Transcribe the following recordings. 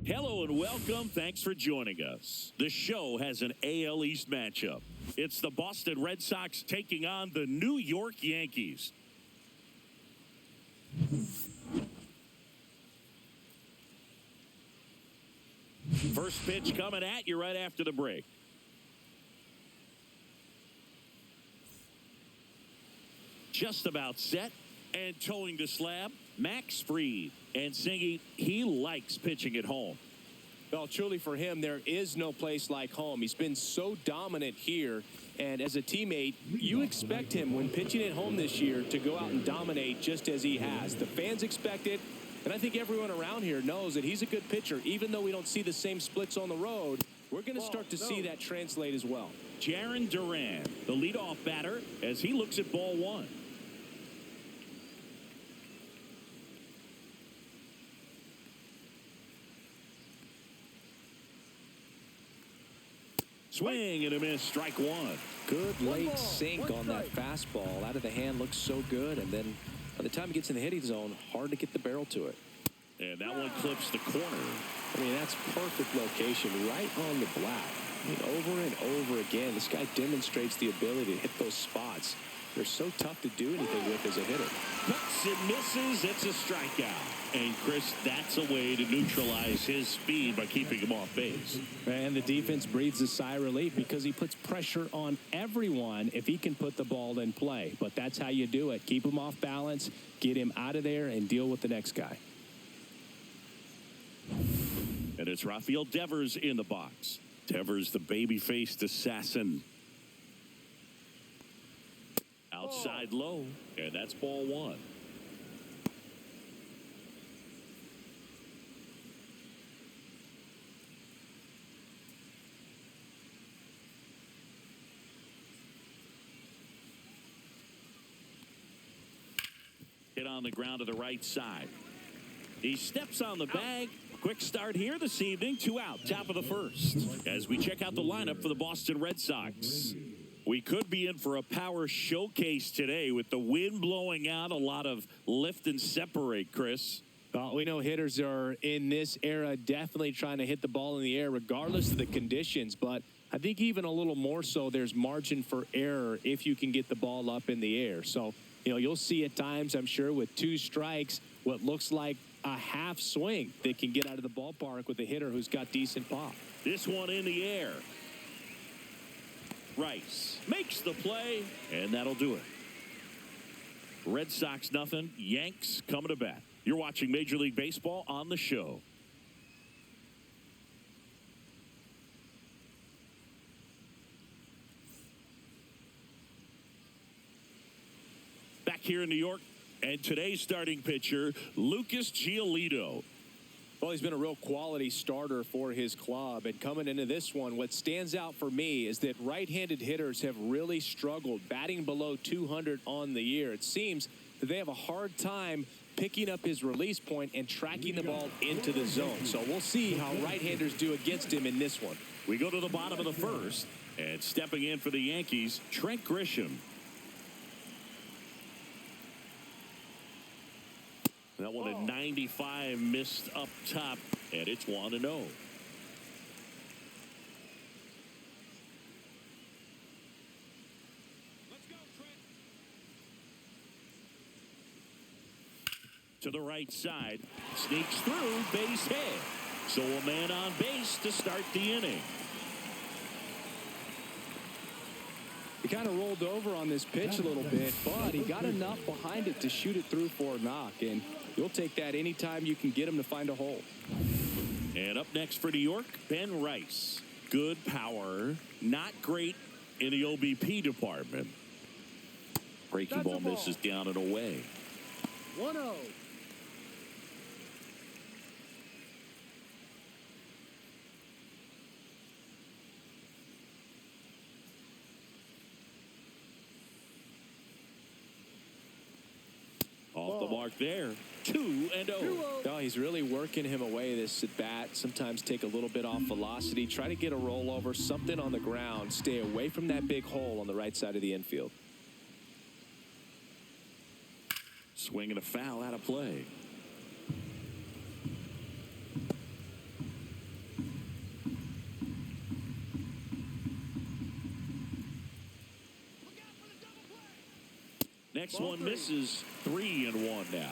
Hello and welcome. Thanks for joining us. The show has an AL East matchup. It's the Boston Red Sox taking on the New York Yankees. First pitch coming at you right after the break. Just about set and towing the slab, Max Fried. And Singy, he likes pitching at home. Well, truly for him, there is no place like home. He's been so dominant here. And as a teammate, you expect him when pitching at home this year to go out and dominate just as he has. The fans expect it. And I think everyone around here knows that he's a good pitcher. Even though we don't see the same splits on the road, we're going to start to see that translate as well. Jarren Duran, the leadoff batter, as he looks at ball one. Swing and a miss, strike one. Good late sink on that fastball. Out of the hand, looks so good. And then by the time it gets in the hitting zone, hard to get the barrel to it. And that one clips the corner. I mean, that's perfect location, right on the black. I mean, over and over again, this guy demonstrates the ability to hit those spots. They're so tough to do anything with as a hitter. Cuts and misses. It's a strikeout. And, Chris, that's a way to neutralize his speed by keeping him off base. And the defense breathes a sigh of relief because he puts pressure on everyone if he can put the ball in play. But that's how you do it. Keep him off balance, get him out of there, and deal with the next guy. And it's Rafael Devers in the box. Devers, the baby-faced assassin. Outside low, and that's ball one. Hit on the ground to the right side. He steps on the bag. Quick start here this evening. 2 out, top of the first. As we check out the lineup for the Boston Red Sox. We could be in for a power showcase today with the wind blowing out, a lot of lift and separate, Chris. We know hitters are in this era definitely trying to hit the ball in the air regardless of the conditions, but I think even a little more so there's margin for error if you can get the ball up in the air. So, you know, you'll see at times, I'm sure, with 2 strikes, what looks like a half swing that can get out of the ballpark with a hitter who's got decent pop. This one in the air. Rice makes the play, and that'll do it. Red Sox nothing. Yanks coming to bat. You're watching Major League Baseball on the show. Back here in New York, and today's starting pitcher, Lucas Giolito. Well, he's been a real quality starter for his club. And coming into this one, what stands out for me is that right-handed hitters have really struggled, batting below 200 on the year. It seems that they have a hard time picking up his release point and tracking the ball into the zone. So we'll see how right-handers do against him in this one. We go to the bottom of the first, and stepping in for the Yankees, Trent Grisham. That one at 95 missed up top, and it's 1-0. Let's go, Trent. To the right side, sneaks through, base hit. So a man on base to start the inning. He kind of rolled over on this pitch a little bit, but he got enough behind it to shoot it through for a knock. And you'll take that anytime you can get him to find a hole. And up next for New York, Ben Rice. Good power, not great in the OBP department. Breaking ball misses down and away. 1-0. Off the mark there. 2-0. Oh, he's really working him away this at bat. Sometimes take a little bit off velocity. Try to get a rollover, something on the ground. Stay away from that big hole on the right side of the infield. Swing and a foul out of play. Next Ball one three. misses. 3-1 now.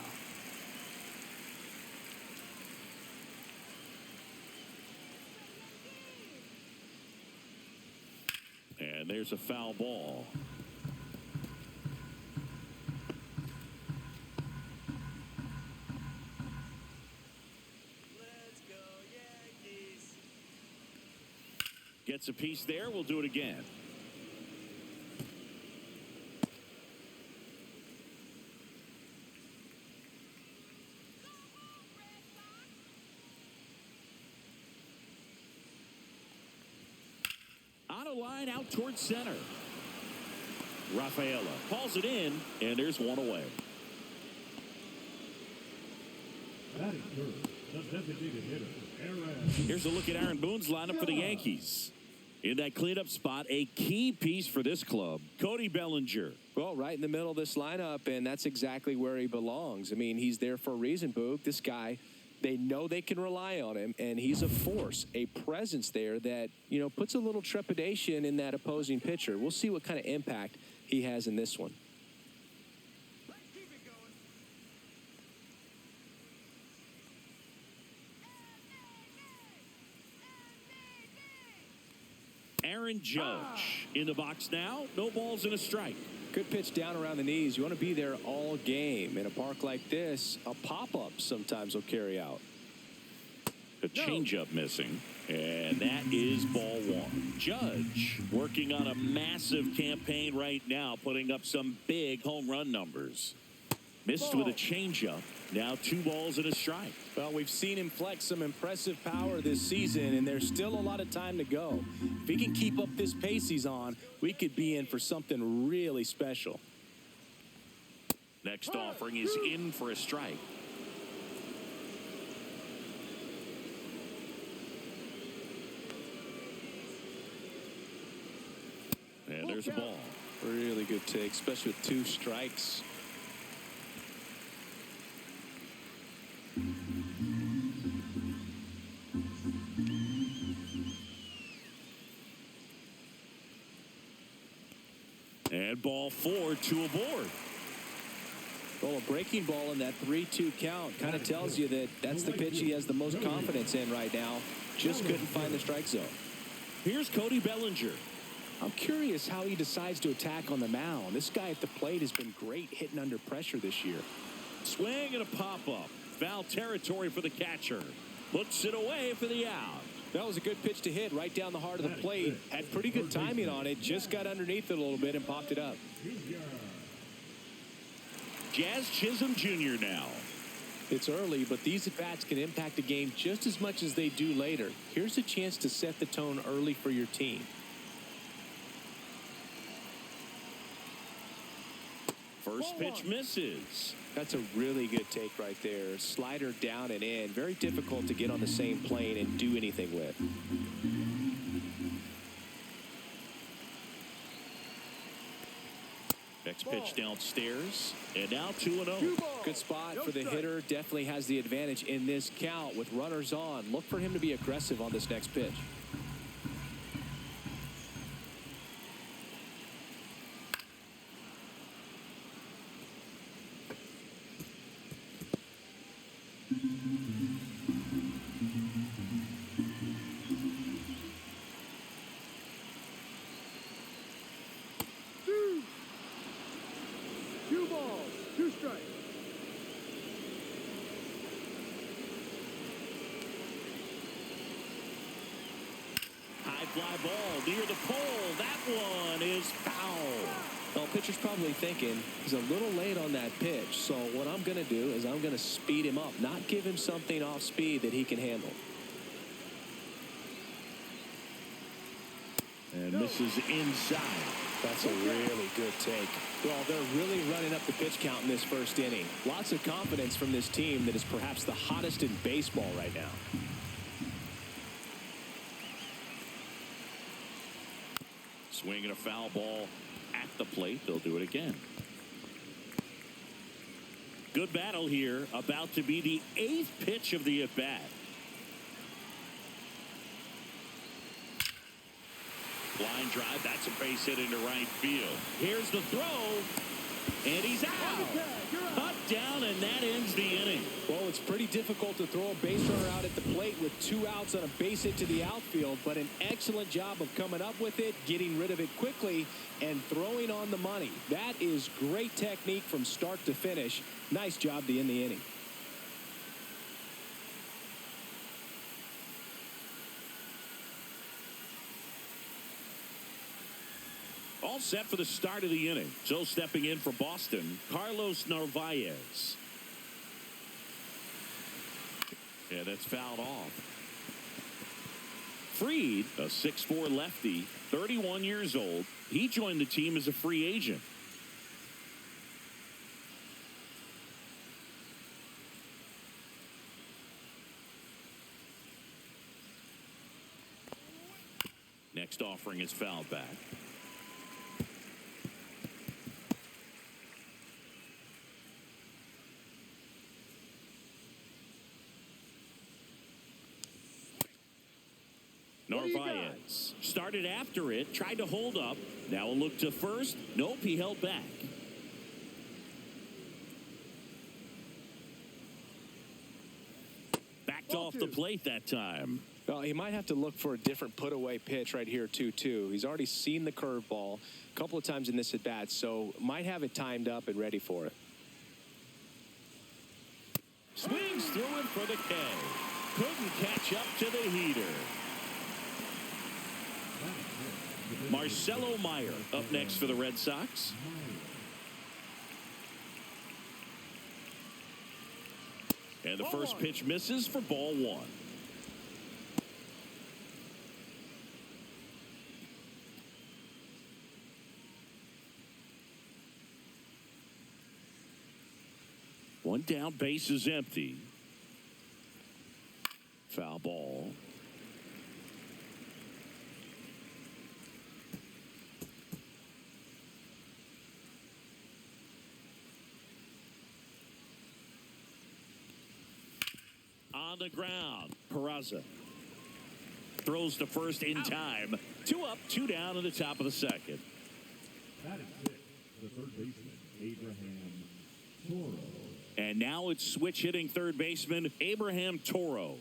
And there's a foul ball. Let's go, Yankees. Gets a piece there. We'll do it again. On a line out towards center. Rafaela calls it in, and there's one away. Batting third, the designated hitter, Aaron. Here's a look at Aaron Boone's lineup for the Yankees. In that cleanup spot, a key piece for this club, Cody Bellinger. Well, right in the middle of this lineup, and that's exactly where he belongs. I mean, he's there for a reason, Boog. This guy, they know they can rely on him, and he's a force, a presence there that, you know, puts a little trepidation in that opposing pitcher. We'll see what kind of impact he has in this one. Let's keep it going. Aaron Judge in the box now. No balls and a strike. Good pitch down around the knees. You want to be there all game. In a park like this, a pop-up sometimes will carry out. The changeup missing, and that is ball one. Judge working on a massive campaign right now, putting up some big home run numbers. Missed with a changeup. Now 2 balls and a strike. Well, we've seen him flex some impressive power this season, and there's still a lot of time to go. If he can keep up this pace he's on, we could be in for something really special. Next offering is in for a strike. And there's a ball. Really good take, especially with 2 strikes. And ball 4, 2 aboard. Well, a breaking ball in that 3-2 count kind of tells you that that's the pitch he has the most confidence in right now. Just couldn't find the strike zone. Here's Cody Bellinger. I'm curious how he decides to attack on the mound. This guy at the plate has been great hitting under pressure this year. Swing and a pop-up. Foul territory for the catcher. Puts it away for the out. That was a good pitch to hit right down the heart of the plate. Had pretty good timing on it. Just got underneath it a little bit and popped it up. Jazz Chisholm Jr. now. It's early, but these at-bats can impact a game just as much as they do later. Here's a chance to set the tone early for your team. First pitch misses. That's a really good take right there. Slider down and in. Very difficult to get on the same plane and do anything with. Next pitch downstairs. And now 2-0. Good spot for the hitter. Definitely has the advantage in this count with runners on. Look for him to be aggressive on this next pitch. Two balls, 2 strikes. High fly ball near the pole. That one is foul. Well, pitcher's probably thinking he's a little late on that pitch. So what I'm going to do is I'm going to speed him up, not give him something off speed that he can handle. And misses inside. That's a really good take. Well, they're really running up the pitch count in this first inning. Lots of confidence from this team that is perhaps the hottest in baseball right now. Swinging a foul ball at the plate. They'll do it again. Good battle here. About to be the 8th pitch of the at-bat. Line drive. That's a base hit into right field. Here's the throw. And he's out. Cut down, and that ends the inning. Well, it's pretty difficult to throw a base runner out at the plate with 2 outs on a base hit to the outfield, but an excellent job of coming up with it, getting rid of it quickly, and throwing on the money. That is great technique from start to finish. Nice job to end the inning. All set for the start of the inning. So stepping in for Boston, Carlos Narvaez. Yeah, that's fouled off. Fried, a 6'4" lefty, 31 years old. He joined the team as a free agent. Next offering is fouled back. Narvaez started after it, tried to hold up. Now a look to first. Nope, he held back. Backed off the plate that time. Well, he might have to look for a different put-away pitch right here, 2-2. He's already seen the curveball a couple of times in this at-bat, so might have it timed up and ready for it. Swings through it for the K. Couldn't catch up to the heater. Marcelo Meyer up next for the Red Sox. And the first pitch misses for ball 1. One down, base is empty. Foul ball. On the ground, Peraza throws to first in time. 2 up, 2 down in the top of the second. That is it. The third baseman, Abraham Toro. And now it's switch hitting third baseman Abraham Toro.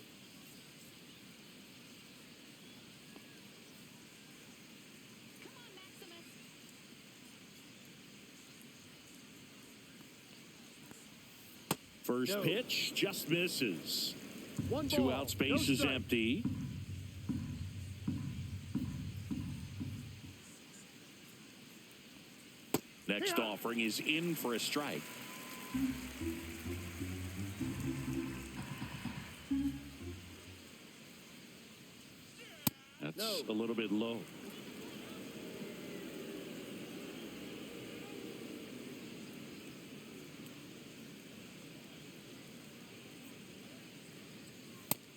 First pitch just misses. 2 outs, base is empty. Next offering is in for a strike. That's a little bit low.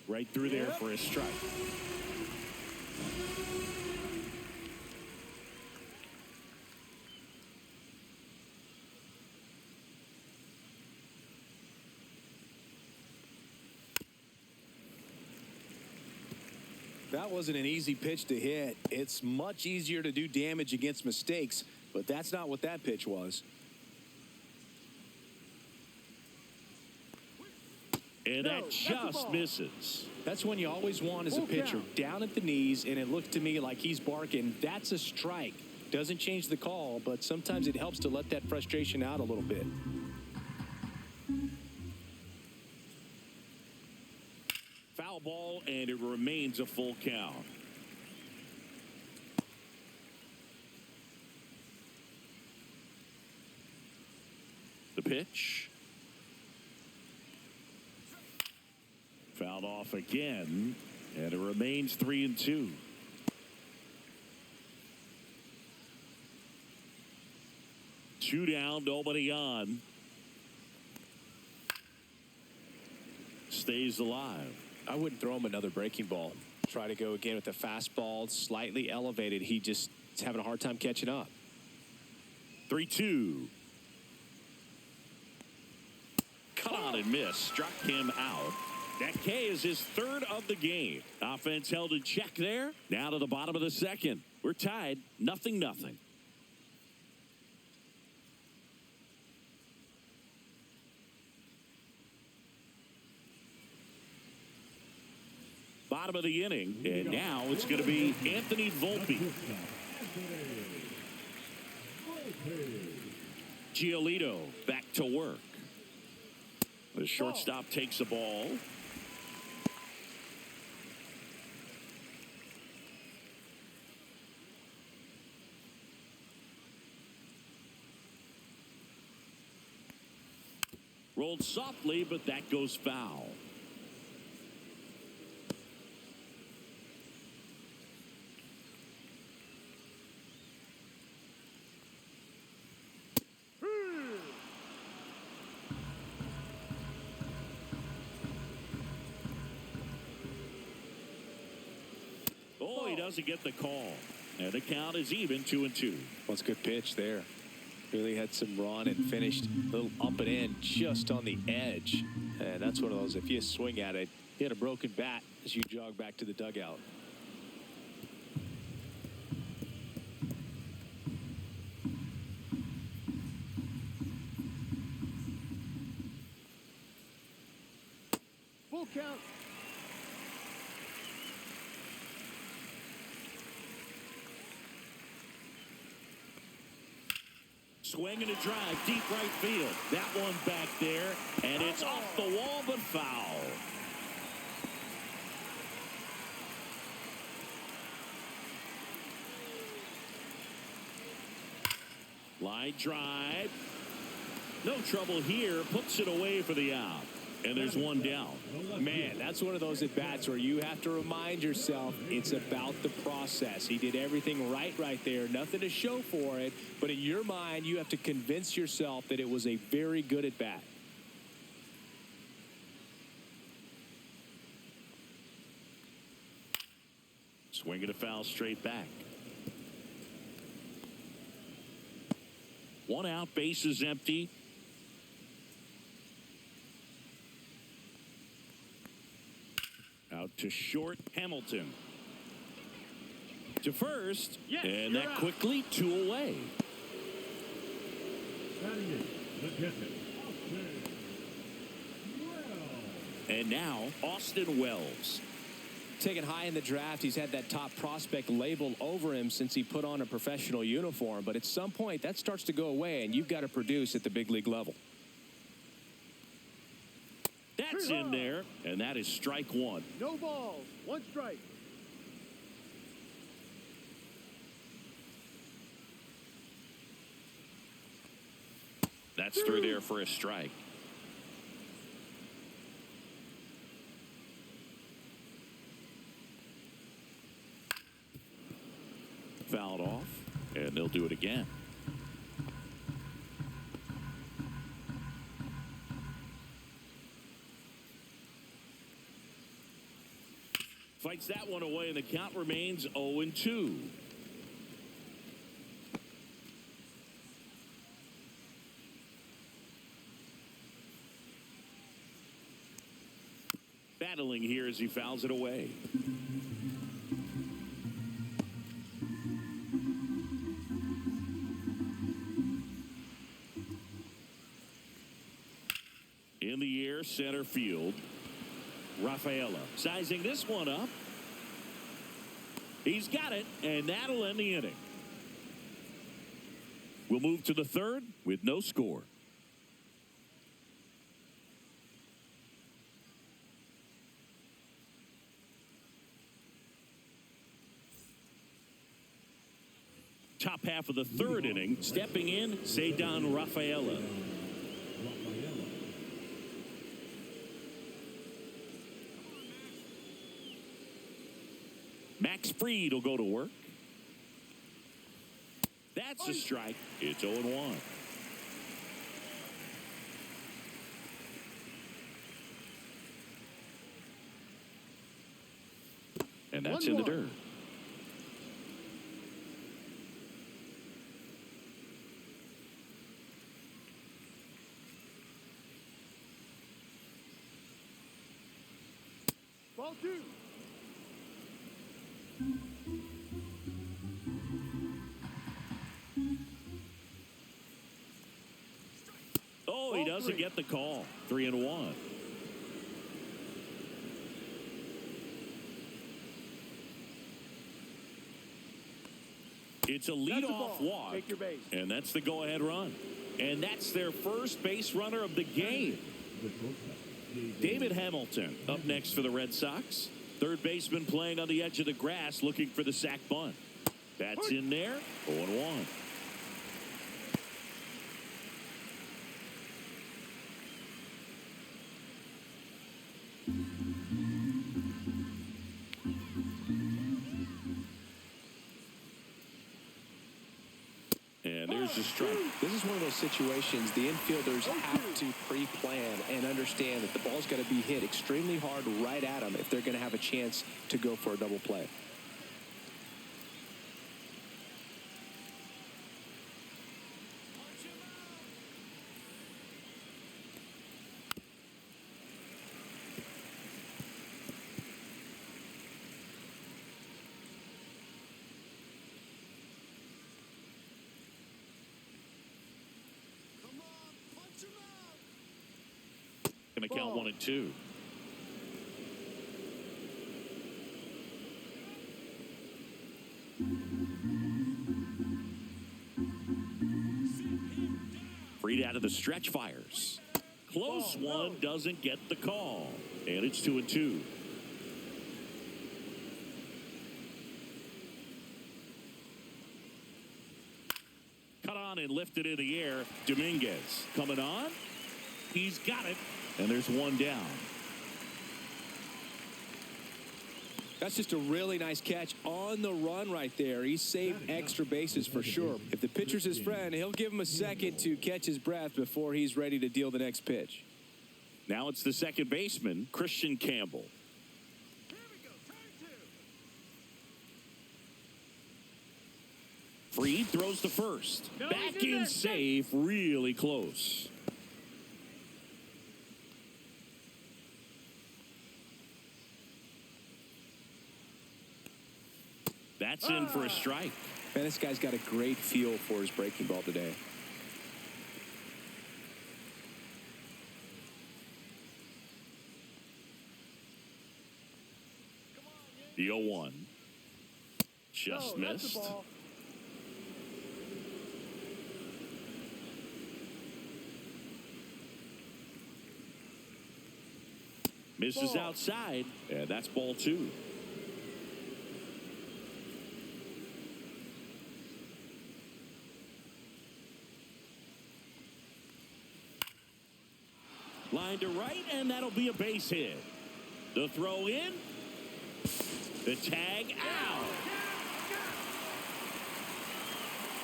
Right through there for a strike. That wasn't an easy pitch to hit. It's much easier to do damage against mistakes, but that's not what that pitch was. And that just misses. That's when you always want as a pitcher, down at the knees, and it looked to me like he's barking. That's a strike. Doesn't change the call, but sometimes it helps to let that frustration out a little bit. Foul ball, and it remains a full count. The pitch. Fouled off again, and it remains 3-2. Two down, nobody on. Stays alive. I wouldn't throw him another breaking ball. Try to go again with the fastball, slightly elevated. He just is having a hard time catching up. 3-2. Cut on and miss. Struck him out. That K is his third of the game. Offense held in check there. Now to the bottom of the second. We're tied, 0-0. Bottom of the inning, and now it's going to be Anthony Volpe. Giolito back to work. The shortstop takes the ball. Rolled softly, but that goes foul. Oh, he doesn't get the call. And the count is even 2-2. Well, it's a good pitch there. Really had some run and finished a little up and in just on the edge. And that's one of those, if you swing at it, you hit a broken bat as you jog back to the dugout. Full count. Swing and a drive, deep right field. That one back there, and it's off the wall, but foul. Line drive. No trouble here. Puts it away for the out. And there's one down. Man, that's one of those at-bats where you have to remind yourself it's about the process. He did everything right there. Nothing to show for it. But in your mind, you have to convince yourself that it was a very good at-bat. Swing and a foul straight back. One out, bases empty. Out to short, Hamilton. To first, Yes, and you're that out. quickly 2 away. Batting in the catcher, Austin Wells. And now, Austin Wells. Taken high in the draft, he's had that top prospect label over him since he put on a professional uniform. But at some point, that starts to go away, and you've got to produce at the big league level. That's in there, and that is strike one. No balls. One strike. That's through there for a strike. Fouled off, and they'll do it again. Fights that one away, and the count remains 0-2. Battling here as he fouls it away. In the air, center field. Rafaela sizing this one up. He's got it, and that'll end the inning. We'll move to the third with no score. Top half of the third inning, stepping in, Ceddanne Rafaela. Max Fried will go to work. That's a strike. It's 0-1. And that's in the dirt. Ball two. Oh, he doesn't get the call. 3-1. It's a That's the leadoff ball. walk. Take your base. And that's the go-ahead run. And that's their first base runner of the game. David Hamilton up next for the Red Sox. Third baseman playing on the edge of the grass looking for the sac bunt. That's in there. 0-1. And there's the strike. This is one of those situations the infielders have to pre-plan and understand that the ball's got to be hit extremely hard right at them if they're going to have a chance to go for a double play. Come on, punch him out. Going to count 1-2. Freed out of the stretch fires. Close one, doesn't get the call. And it's 2-2. Cut on and lifted in the air. Dominguez coming on. He's got it. And there's one down. That's just a really nice catch on the run right there. He saved extra bases for sure. If the pitcher's his friend, he'll give him a second to catch his breath before he's ready to deal the next pitch. Now it's the second baseman, Christian Campbell. Here we go. Turn two. Freed throws the first. No, Back he's in in there. safe, really close. That's in for a strike. Man, this guy's got a great feel for his breaking ball today. The 0-1. Just No, that's missed. the ball. Misses Ball. outside, and that's ball 2. Line to right, and that'll be a base hit. The throw in. The tag out.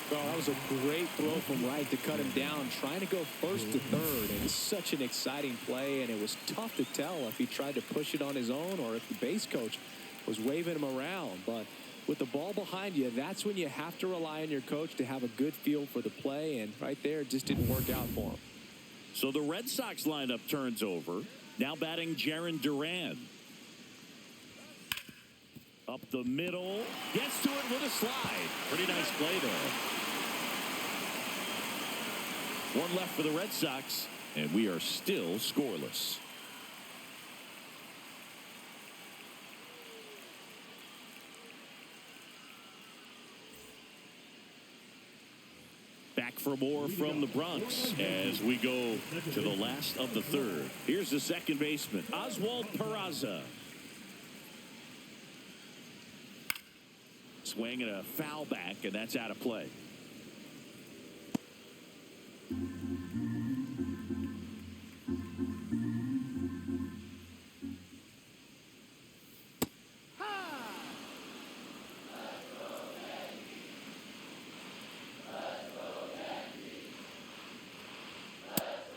Oh, that was a great throw from right to cut him down, trying to go first to third. And it's such an exciting play, and it was tough to tell if he tried to push it on his own or if the base coach was waving him around. But with the ball behind you, that's when you have to rely on your coach to have a good feel for the play, and right there, it just didn't work out for him. So the Red Sox lineup turns over. Now batting Jarren Duran. Up the middle. Gets to it with a slide. Pretty nice play there. One left for the Red Sox, and we are still scoreless. Back for more from the Bronx as we go to the last of the third. Here's the second baseman, Oswald Peraza. Swing and a foul back, and that's out of play.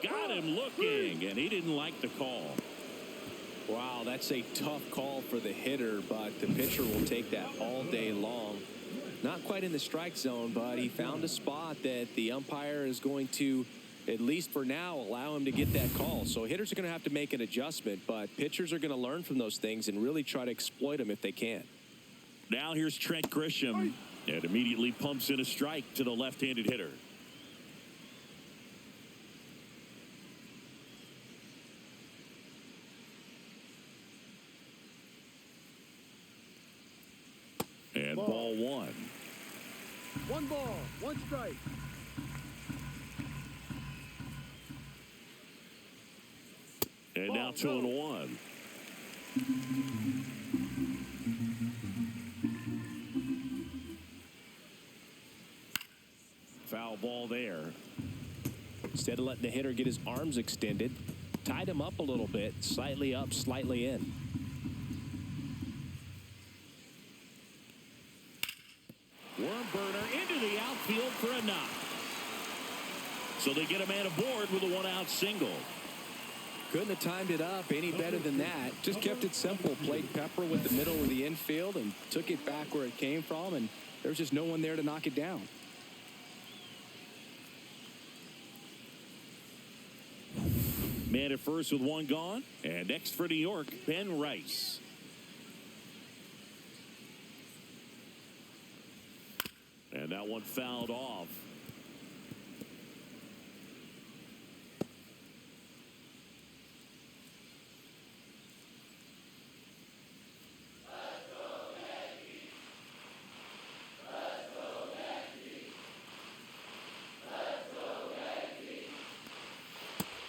Got him looking, and he didn't like the call. Wow, that's a tough call for the hitter, but the pitcher will take that all day long. Not quite in the strike zone, but he found a spot that the umpire is going to, at least for now, allow him to get that call. So hitters are going to have to make an adjustment, but pitchers are going to learn from those things and really try to exploit them if they can. Now here's Trent Grisham, and immediately pumps in a strike to the left-handed hitter. And ball 1. One ball, one strike. And now 2-1. Foul ball there. Instead of letting the hitter get his arms extended, tied him up a little bit, slightly up, slightly in. Worm burner into the outfield for a knock. So they get a man aboard with a one-out single. Couldn't have timed it up any better than that. Just kept it simple. Played Pepper with the middle of the infield and took it back where it came from, and there was just no one there to knock it down. Man at first with one gone. And next for New York, Ben Rice. And that one fouled off.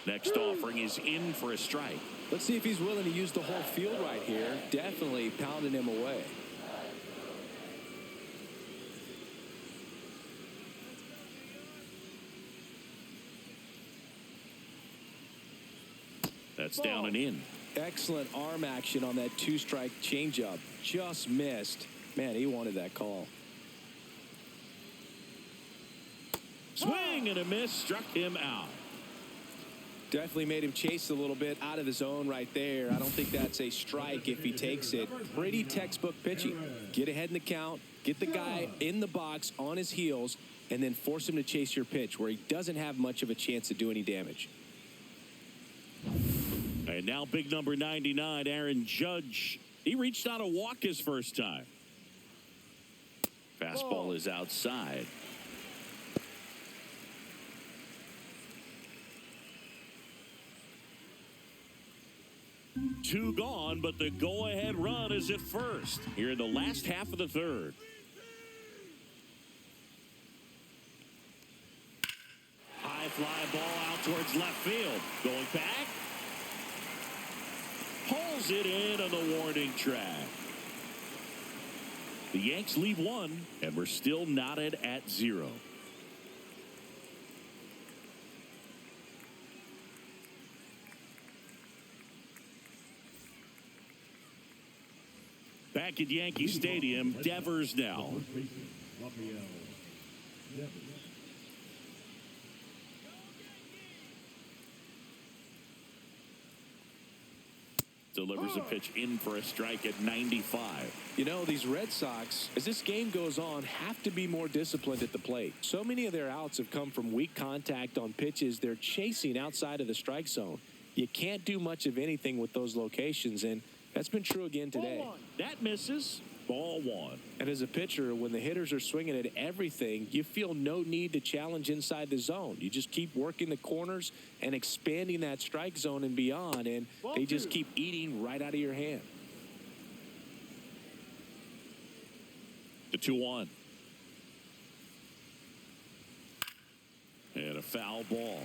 Next offering is in for a strike. Let's see if he's willing to use the whole field right here. Definitely pounding him away. That's down and in. Excellent arm action on that two-strike changeup. Just missed. Man, he wanted that call. Swing and a miss, struck him out. Definitely made him chase a little bit out of the zone right there. I don't think that's a strike if he takes it. Pretty textbook pitching. Get ahead in the count, get the guy in the box on his heels, and then force him to chase your pitch where he doesn't have much of a chance to do any damage. And now big number 99, Aaron Judge. He reached out a walk his first time. Fastball is outside. Two gone, but the go-ahead run is at first here in the last half of the third. High fly ball out towards left field. Going back. Pulls it in on the warning track. The Yanks leave one, and we're still knotted at 0. Back at Yankee Stadium, Devers now. Delivers a pitch in for a strike at 95. You know, these Red Sox, as this game goes on, have to be more disciplined at the plate. So many of their outs have come from weak contact on pitches they're chasing outside of the strike zone. You can't do much of anything with those locations, and that's been true again today. That misses. Ball one. And as a pitcher, when the hitters are swinging at everything, you feel no need to challenge inside the zone. You just keep working the corners and expanding that strike zone and beyond, and they just keep eating right out of your hand. The 2-1. And a foul ball.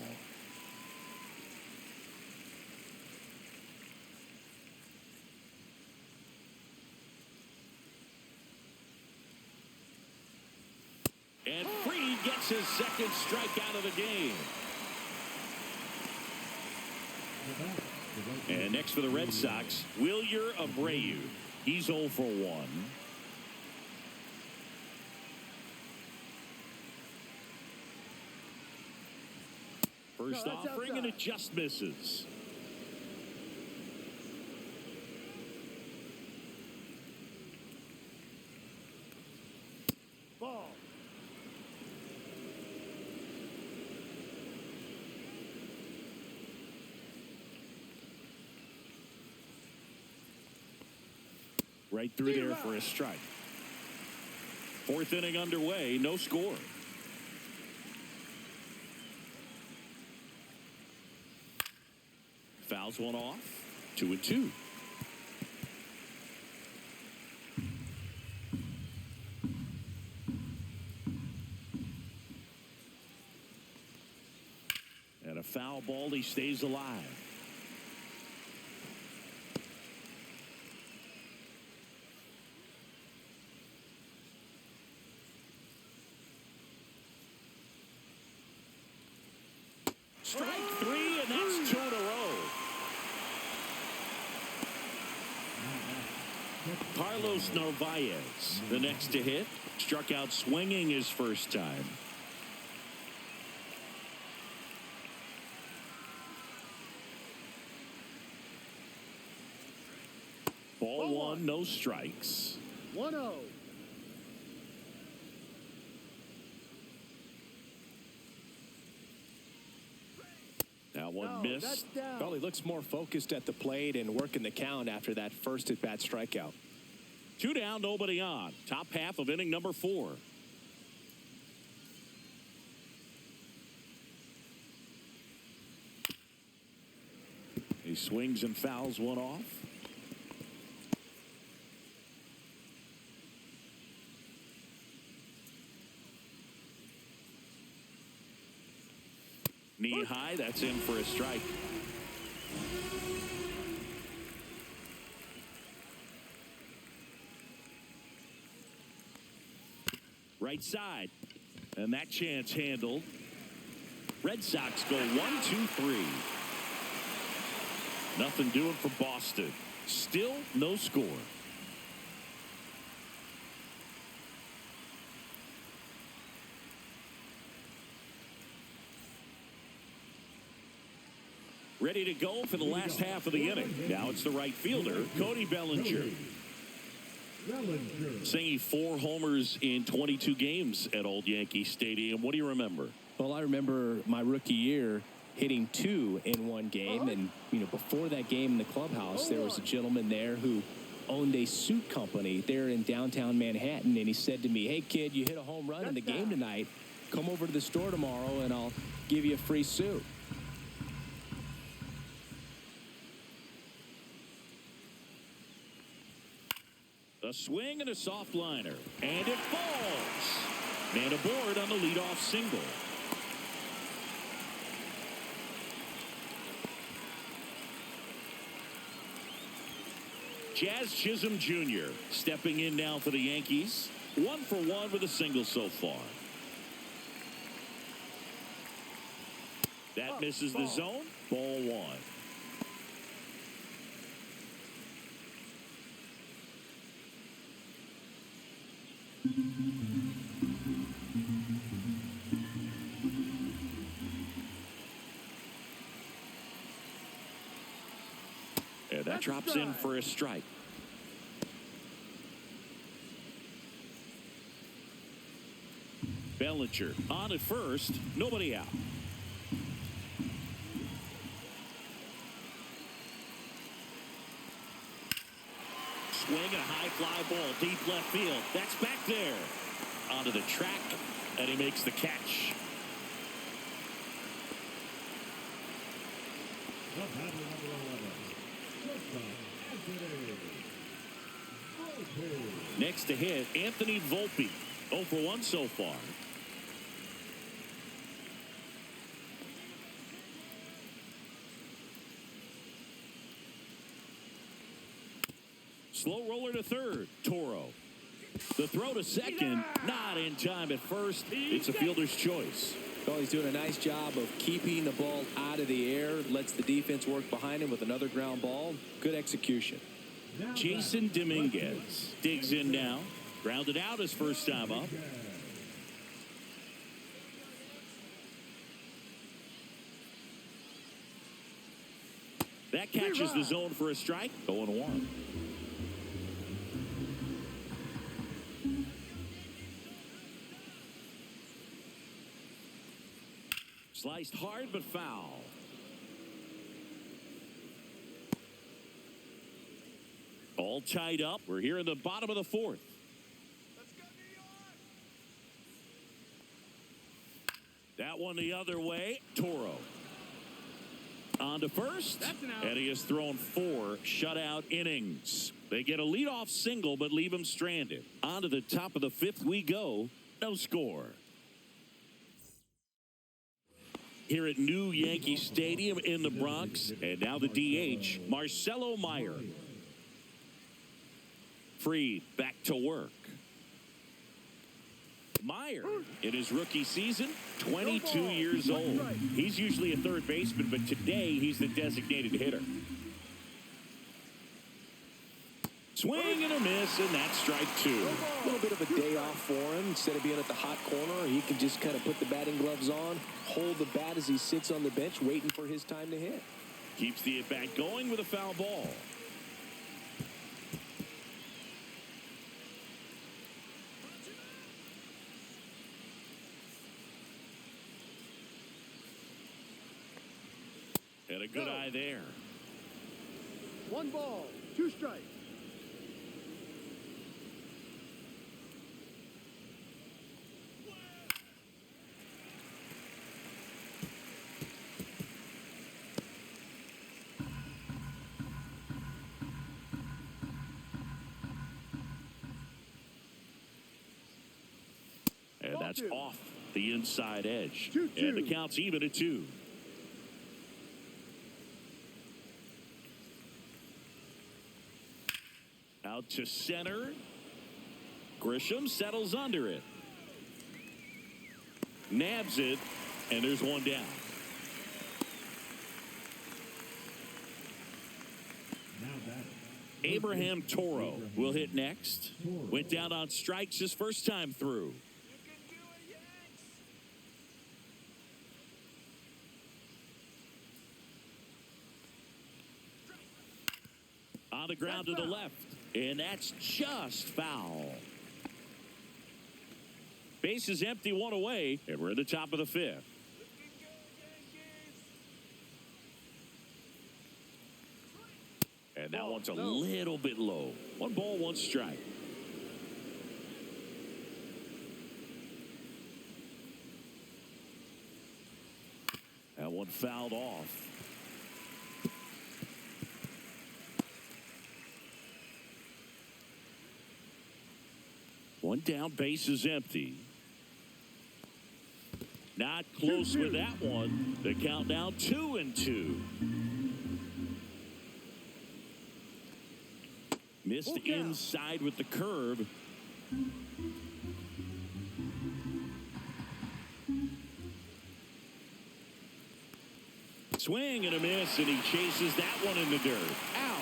And Freed gets his second strikeout of the game. And next for the Red Sox, Wilyer Abreu. He's 0 for 1. First offering, and it just misses. Ball. Right through there for a strike. Fourth inning underway, no score. Fouls one off. 2-2. foul ball. He stays alive. Strike three, and that's 2 in a row. Carlos Narvaez, the next to hit, struck out swinging his first time. Ball one, no strikes. 1-0. That one No, missed. that's down. Well, he looks more focused at the plate and working the count after that first at-bat strikeout. 2 down, nobody on. Top half of inning number 4. He swings and fouls one off. Knee high, that's in for a strike. Right side. And that chance handled. Red Sox go 1-2-3. Nothing doing for Boston. Still no score. Ready to go for the last half of the inning. Now it's the right fielder, Cody Bellinger. Singing 4 homers in 22 games at Old Yankee Stadium. What do you remember? Well, I remember my rookie year hitting 2 in one game. And, you know, before that game in the clubhouse, there was a gentleman there who owned a suit company there in downtown Manhattan. And he said to me, "Hey, kid, you hit a home run in the game tonight. Come over to the store tomorrow and I'll give you a free suit." A swing and a soft liner. And it falls. Man aboard on the leadoff single. Jazz Chisholm Jr. stepping in now for the Yankees. 1 for 1 with a single so far. That misses the zone. Ball 1. And that drops in for a strike. Bellinger on at first, nobody out. Swing and a high fly ball deep left field. That's back there. Onto the track, and he makes the catch. The batter number 11. Next to hit, Anthony Volpe. 0 for 1 so far. Slow roller to third, Toro. The throw to second, not in time at first. It's a fielder's choice. Well, he's doing a nice job of keeping the ball out of the air, lets the defense work behind him with another ground ball. Good execution. Jason Dominguez digs in now. Grounded out his first time up. That catches the zone for a strike. 0-1. Sliced hard but foul. All tied up. We're here in the bottom of the 4th. That one the other way. Toro. On to first. And he has thrown 4 shutout innings. They get a leadoff single but leave him stranded. On to the top of the 5th we go. No score. here at New Yankee Stadium in the Bronx. And now the DH, Marcelo Meyer. Fried back to work. Meyer, in his rookie season, 22 years old. He's usually a third baseman, but today he's the designated hitter. Swing and a miss, and that's strike two. A little bit of a day off for him. Instead of being at the hot corner, he can just kind of put the batting gloves on, hold the bat as he sits on the bench, waiting for his time to hit. Keeps the at-bat going with a foul ball. And a good eye there. 1 ball, 2 strikes. And that's off the inside edge. 2-2. And the count's even at 2. Out to center. Grisham settles under it. Nabs it, and there's one down. Now batting. Abraham Toro will hit next. Went down on strikes his first time through. On the ground to the left. And that's just foul. Base is empty, 1 away, and we're at the top of the 5th. And that one's a little bit low. 1 ball, 1 strike. That one fouled off. One down, base is empty. Not close with that one. The count now 2-2. Missed inside with the curve. Swing and a miss, and he chases that one in the dirt. Ow.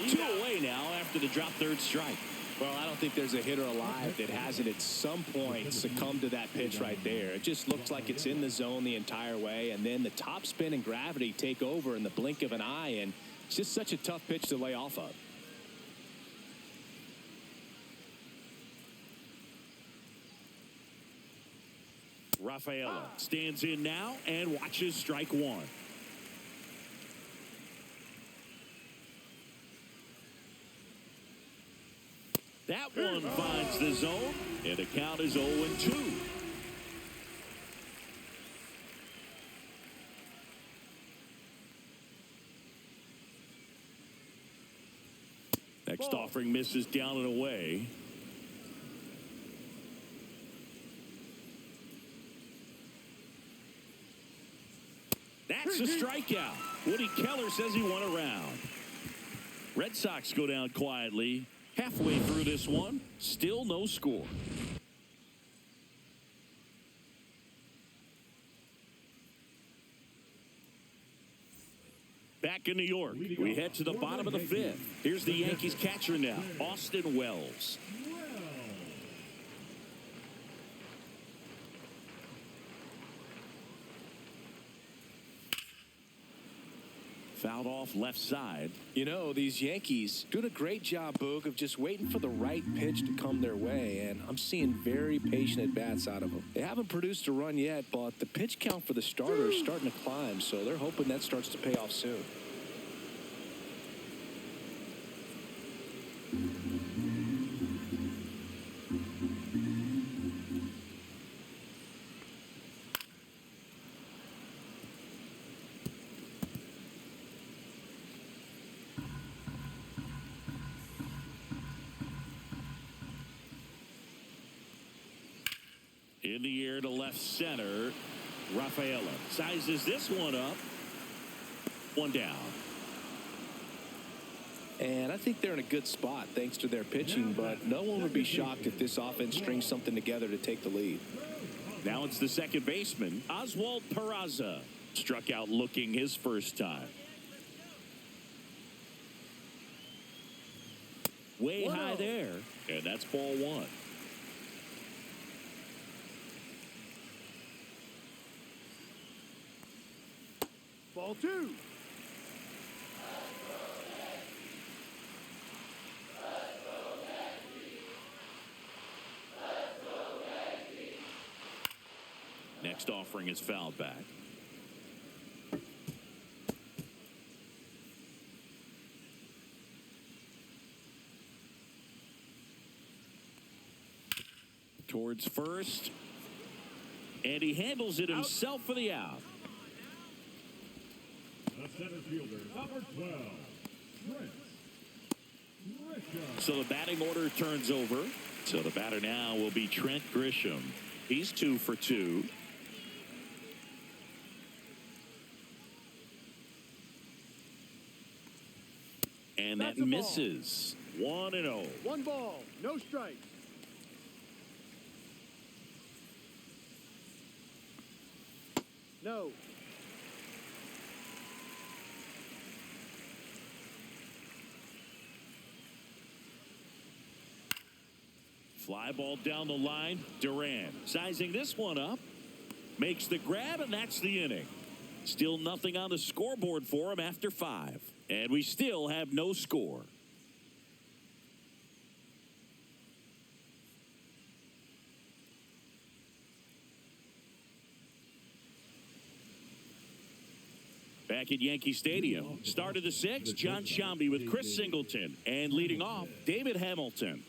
2 away now after the drop third strike. Well, I don't think there's a hitter alive that hasn't at some point succumbed to that pitch right there. It just looks like it's in the zone the entire way, and then the top spin and gravity take over in the blink of an eye, and it's just such a tough pitch to lay off of. Rafaela stands in now and watches strike 1. That one finds the zone, and the count is 0-2. Next offering misses down and away. That's a strikeout. Woody Keller says he won a round. Red Sox go down quietly. Halfway through this one, still no score. Back in New York, we head to the bottom of the 5th. Here's the Yankees catcher now, Austin Wells. Fouled off left side. You know, these Yankees doing a great job, Boog, of just waiting for the right pitch to come their way, and I'm seeing very patient at-bats out of them. They haven't produced a run yet, but the pitch count for the starter is starting to climb, so they're hoping that starts to pay off soon. In the air to left center. Rafaela sizes this one up. One down. And I think they're in a good spot thanks to their pitching, but no one would be shocked if this offense strings something together to take the lead. Now it's the second baseman, Oswald Peraza. Struck out looking his first time. Way high there. And that's ball one. Ball two. Next offering is fouled back. Towards first. And he handles it himself for the out. The center fielder, number 12, Trent Grisham. So the batting order turns over. So the batter now will be Trent Grisham. He's 2 for 2. And that misses. 1-0. 1 ball, no strikes. No. Fly ball down the line. Duran sizing this one up. Makes the grab, and that's the inning. Still nothing on the scoreboard for him after 5. And we still have no score. Back at Yankee Stadium. Start of the 6th, John Shambi with Chris Singleton. And leading off, David Hamilton.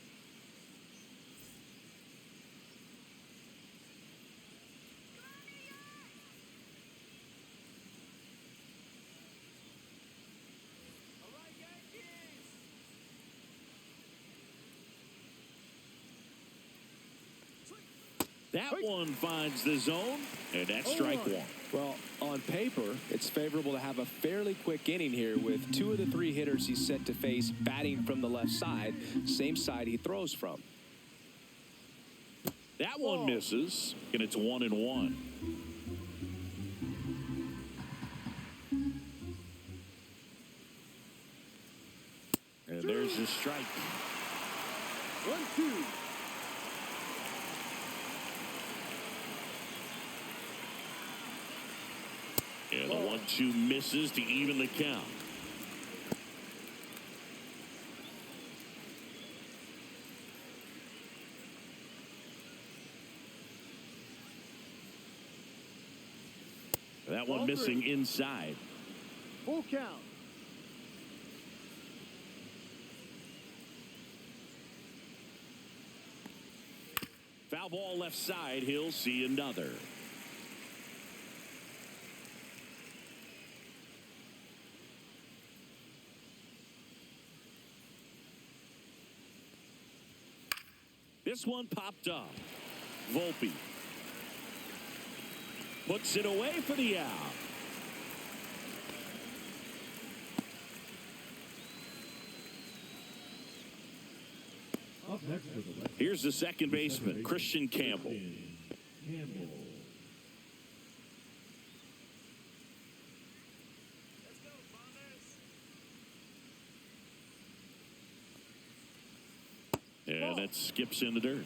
That one finds the zone, and that's strike one. Well, on paper, it's favorable to have a fairly quick inning here with 2 of the 3 hitters he's set to face batting from the left side, same side he throws from. That one misses, and it's 1-1. And there's the strike. 1-2. And the 1-2 misses to even the count. That one missing inside. Full count. Foul ball left side. He'll see another. This one popped up. Volpe puts it away for the out. Up next for the left. Here's the second baseman, Christian Campbell. Campbell. And that skips in the dirt.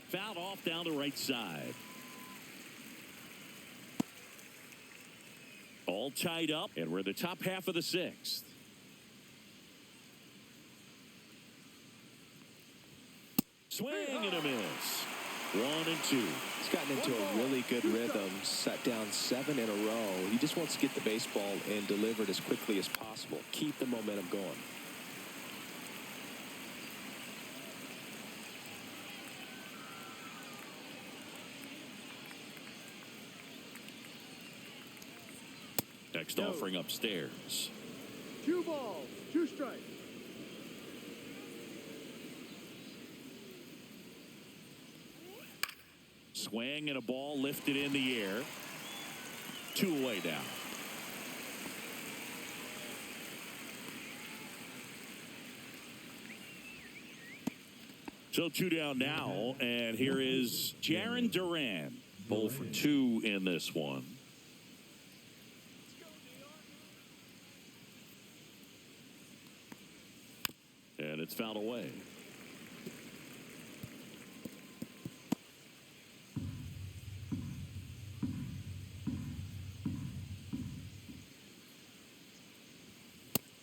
Fouled off down the right side. All tied up, and we're in the top half of the 6th. Swing and a miss. 1-2. He's gotten into a really good rhythm, set down 7 in a row. He just wants to get the baseball and deliver it as quickly as possible. Keep the momentum going. Next offering upstairs. 2 balls, 2 strikes. Swing and a ball lifted in the air. 2 away now. So 2 down now, and here is Jaron Duran. 0 for 2 in this one. And it's fouled away.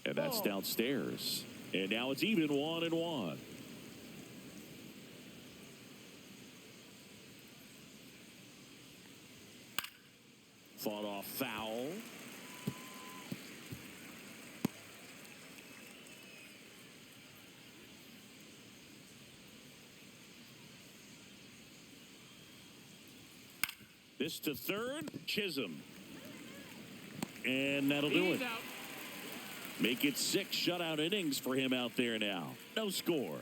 And that's downstairs. And now it's even 1-1. Fought off foul. This to third, Chisholm. And that'll do it. Make it 6 shutout innings for him out there now. No score.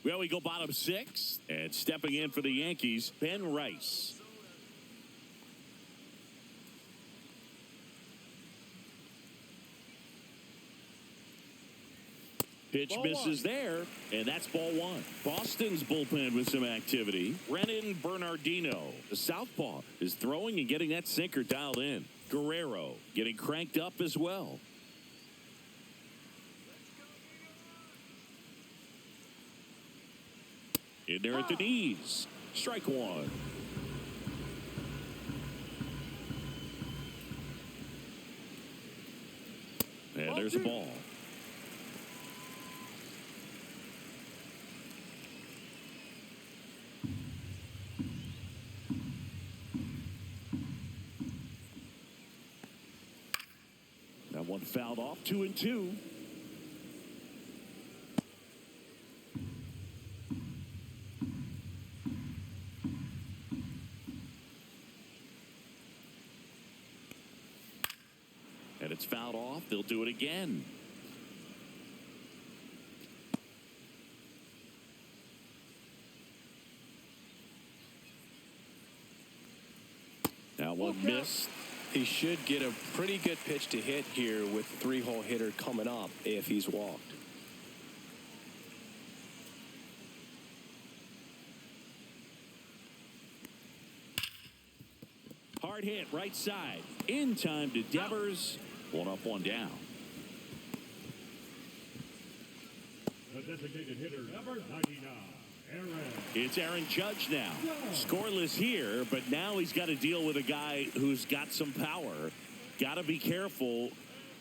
Well, we go bottom 6. And stepping in for the Yankees, Ben Rice. Pitch misses there, and that's ball 1. Boston's bullpen with some activity. Renan Bernardino, the southpaw, is throwing and getting that sinker dialed in. Guerrero getting cranked up as well. In there at the knees. Strike 1. And there's a ball. That one fouled off. 2-2. And it's fouled off. They'll do it again. That one missed. He should get a pretty good pitch to hit here with the 3-hole hitter coming up if he's walked. Hard hit right side. In time to Devers. 1 up, 1 down. The designated hitter, number 99, Aaron. It's Aaron Judge now. Scoreless here, but now he's got to deal with a guy who's got some power. Got to be careful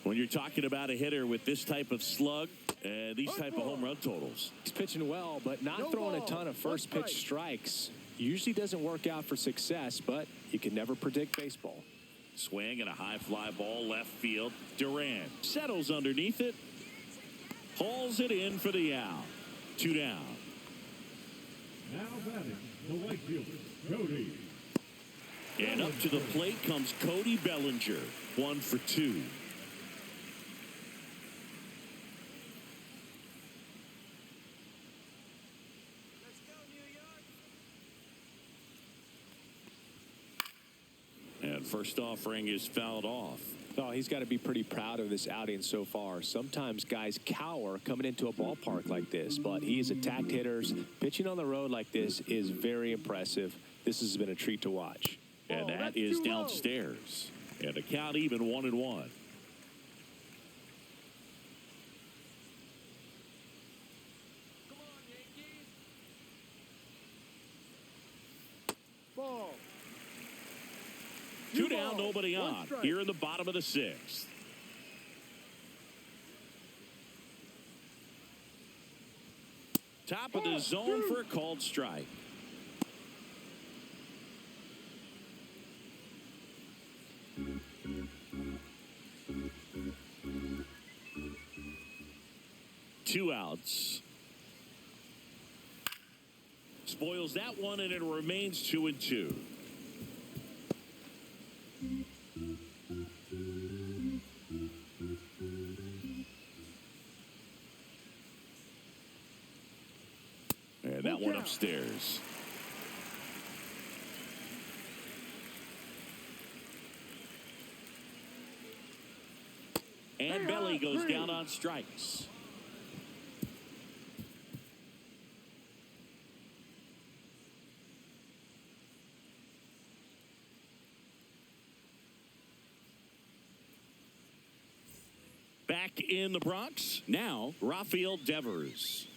when you're talking about a hitter with this type of slug and these type of home run totals. He's pitching well, but not throwing a ton of first pitch strikes. Usually doesn't work out for success, but you can never predict baseball. Swing and a high fly ball left field. Duran settles underneath it. Hauls it in for the out. 2 down. Now batting, the right fielder, Cody. And up to the plate comes Cody Bellinger. 1 for 2. And first offering is fouled off. Oh, he's got to be pretty proud of this outing so far. Sometimes guys cower coming into a ballpark like this, but he has attacked hitters. Pitching on the road like this is very impressive. This has been a treat to watch. And that is downstairs. And the count even 1-1. Ball. 2 down, nobody on. Here in the bottom of the 6th. Top of the zone for a called strike. Two outs. Spoils that one, and it remains 2-2. that one upstairs. And Belly goes down on strikes. Back in the Bronx, now Rafael Devers.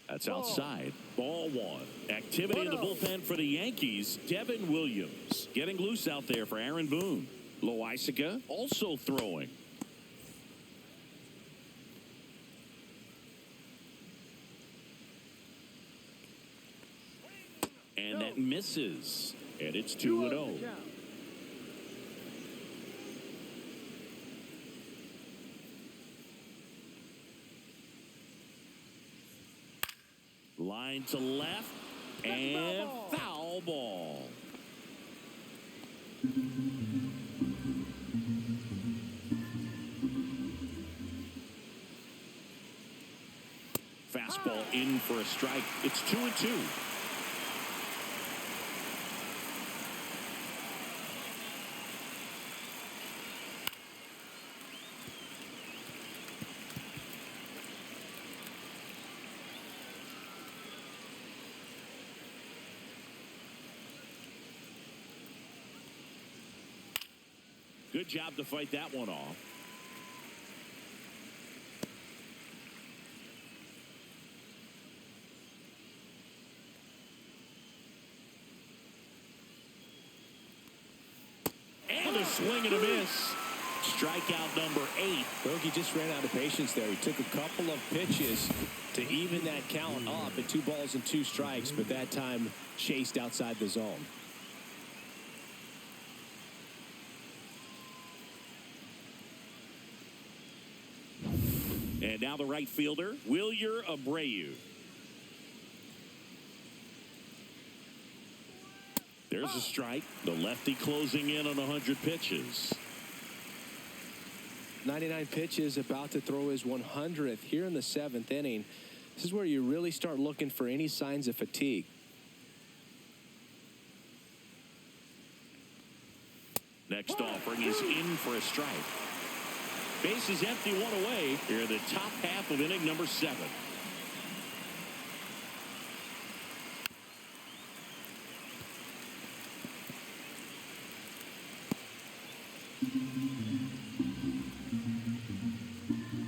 That's outside. Ball one. Activity in the bullpen for the Yankees. Devin Williams getting loose out there for Aaron Boone. Loisaga also throwing. And that misses. And it's 2-0. Line to left. And foul ball. Fastball in for a strike. It's 2-2. Good job to fight that one off. And a swing and a miss. Strikeout number 8. Bogey just ran out of patience there. He took a couple of pitches to even that count up at 2 balls and 2 strikes, but that time chased outside the zone. And now the right fielder, Wilyer Abreu. There's a strike. The lefty closing in on 100 pitches. 99 pitches, about to throw his 100th here in the 7th inning. This is where you really start looking for any signs of fatigue. Next offering is in for a strike. Base is empty, 1 away. Here in the top half of inning number 7.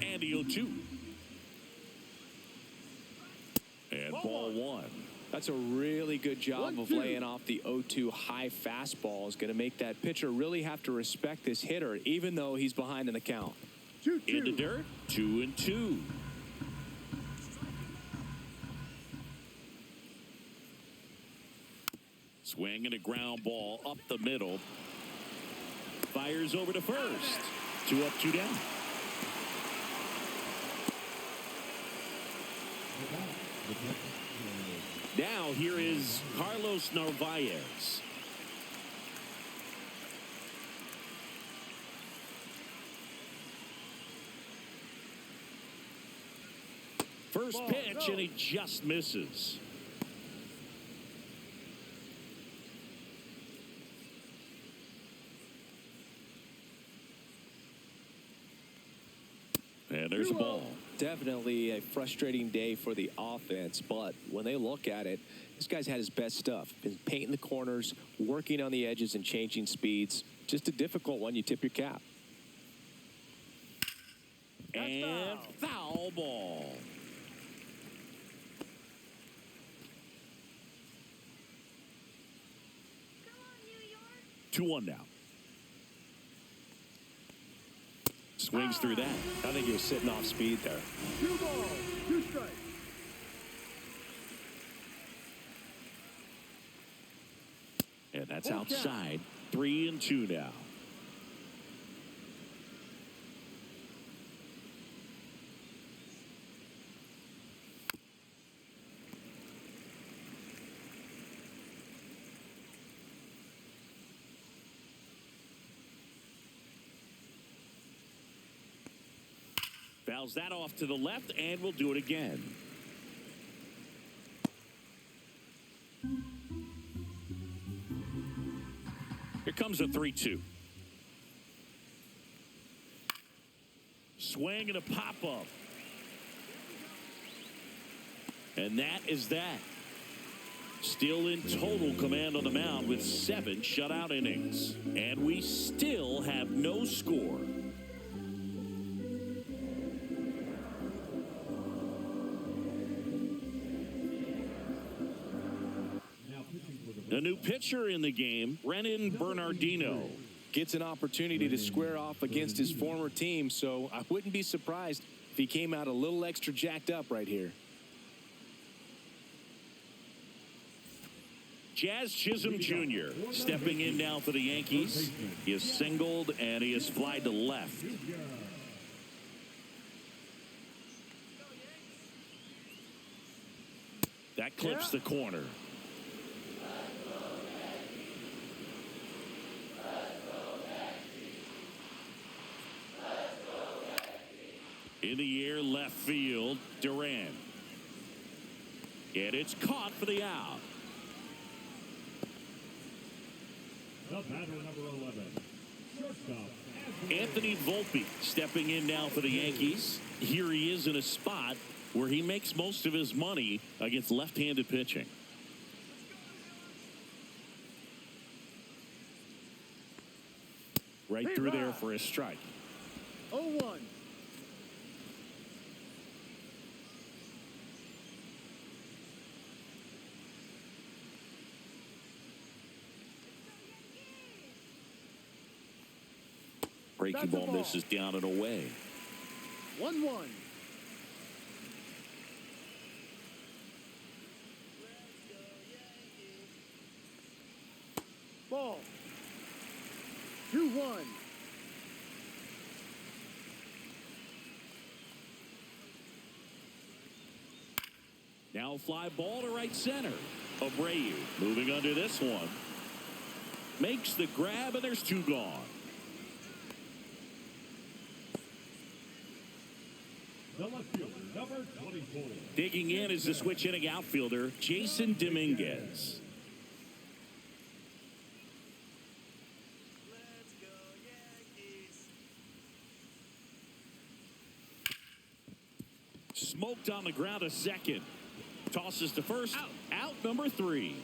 And the 0-2. And ball 1. That's a really good job of laying off the 0-2 high fastball. Is going to make that pitcher really have to respect this hitter, even though he's behind in the count. In the dirt, 2-2. Swing and a ground ball up the middle. Fires over to first. 2 up, 2 down. Now here is Carlos Narvaez. First pitch, and he just misses. And there's a ball. Definitely a frustrating day for the offense, but when they look at it, this guy's had his best stuff. Been painting the corners, working on the edges and changing speeds. Just a difficult one. You tip your cap. And foul ball. Come on, New York. 2-1 now. Swings through that. I think he was sitting off speed there. 2 balls, 2 strikes. And that's outside. 3-2 now. Fouls that off to the left, and we'll do it again. Here comes a 3-2. Swing and a pop-up. And that is that. Still in total command on the mound with 7 shutout innings. And we still have no score. A new pitcher in the game, Brennan Bernardino. Gets an opportunity to square off against his former team, so I wouldn't be surprised if he came out a little extra jacked up right here. Jazz Chisholm Jr. stepping in now for the Yankees. He has singled and he has flied to left. That clips the corner. In the air, left field, Duran. And it's caught for the out. The batter, number 11, shortstop, Anthony Volpe stepping in now for the Yankees. Here he is in a spot where he makes most of his money against left-handed pitching. Right through there for a strike. 0-1. Breaking ball misses down and away. 1-1. Ball. 2-1. Now a fly ball to right center. Abreu moving under this one. Makes the grab, and there's 2 gone. the left fielder, number 24. Digging in is the switch hitting outfielder, Jason Dominguez. Let's go, Yankees. Smoked on the ground a second. Tosses to first. Out number 3.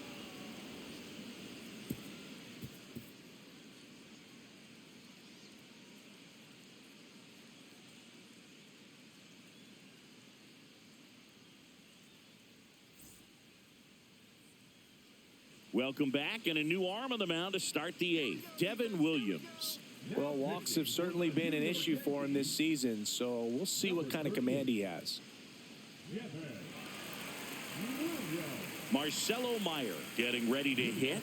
Welcome back, and a new arm on the mound to start the 8th. Devin Williams. Well, walks have certainly been an issue for him this season, so we'll see what kind of command he has. Marcelo Meyer getting ready to hit.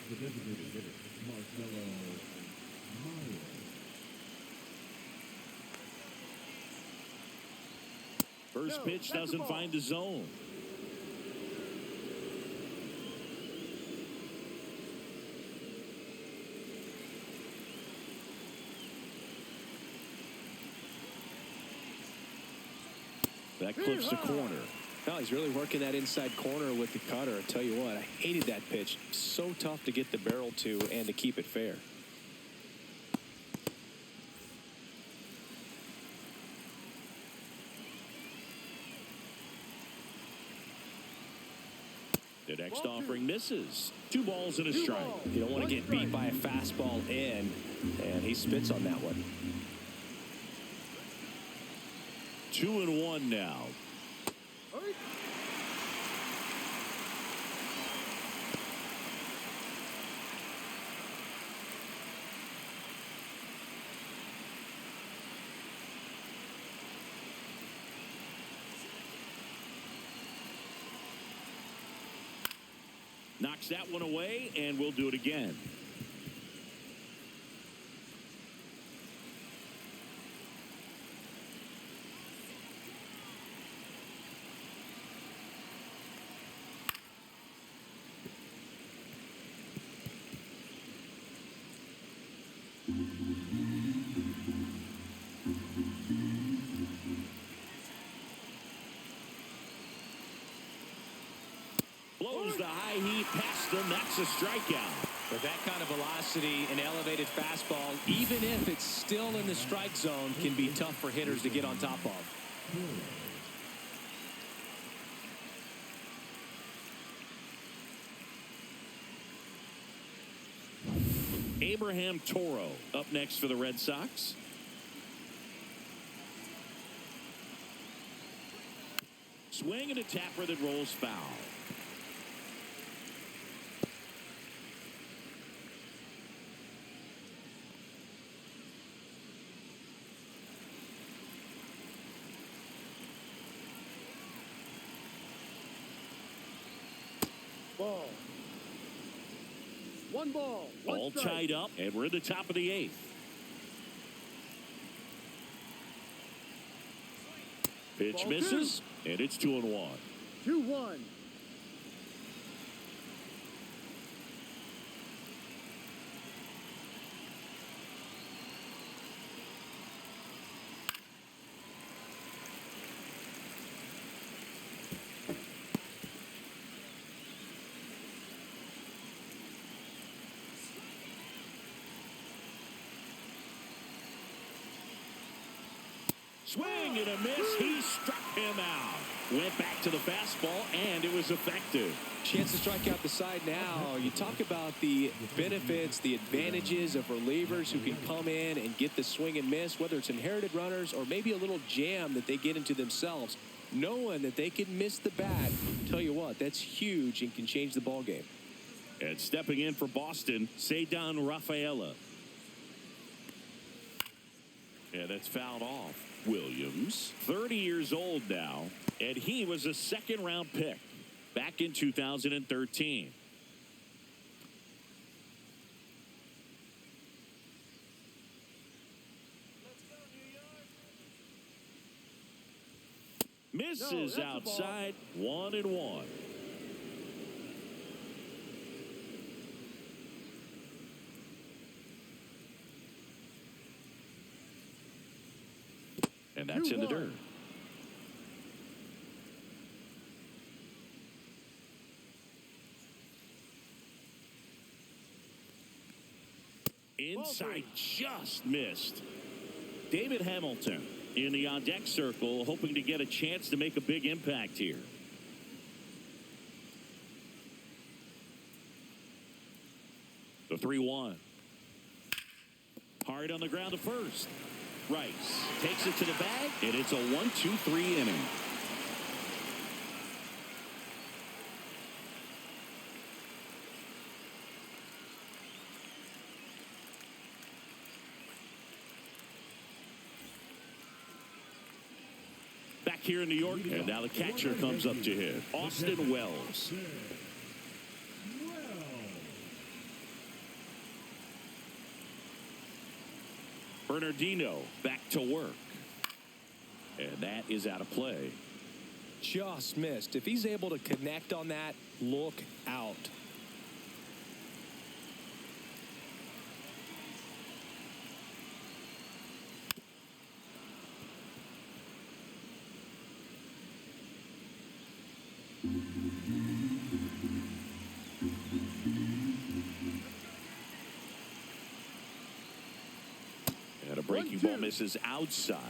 The designated hitter, Marcelo Meyer. First pitch doesn't find the zone. That clips the corner. Well, he's really working that inside corner with the cutter. I tell you what, I hated that pitch. So tough to get the barrel to and to keep it fair. The next offering misses. 2 balls and a strike. You don't want to get beat by a fastball in, and he spits on that one. 2-1 now. Knocks that one away, and we'll do it again. high heat past him. That's a strikeout. With that kind of velocity, an elevated fastball, even if it's still in the strike zone, can be tough for hitters to get on top of. Abraham Toro up next for the Red Sox. Swing and a tapper that rolls foul. Ball. One ball. One All strike. tied up, and we're in the top of the 8th. Pitch Ball misses, and it's 2-1. 2-1. Swing and a miss. He struck him out. Went back to the fastball, and it was effective. Chance to strike out the side now. You talk about the benefits, the advantages of relievers who can come in and get the swing and miss, whether it's inherited runners or maybe a little jam that they get into themselves. Knowing that they can miss the bat, tell you what, that's huge and can change the ball game. And stepping in for Boston, Cedar Rafaela. And that's fouled off. Williams, 30 years old now, and he was a second-round pick back in 2013. Misses No, outside, 1-1. And that's in the dirt. Inside, just missed. David Hamilton in the on-deck circle, hoping to get a chance to make a big impact here. The 3-1. Hard on the ground to first. Rice takes it to the bag, and it's a 1-2-3 inning. Back here in New York, and now the catcher comes up to hit. Austin Wells. Bernardino back to work. And that is out of play. Just missed. If he's able to connect on that, look out. And a breaking ball misses outside.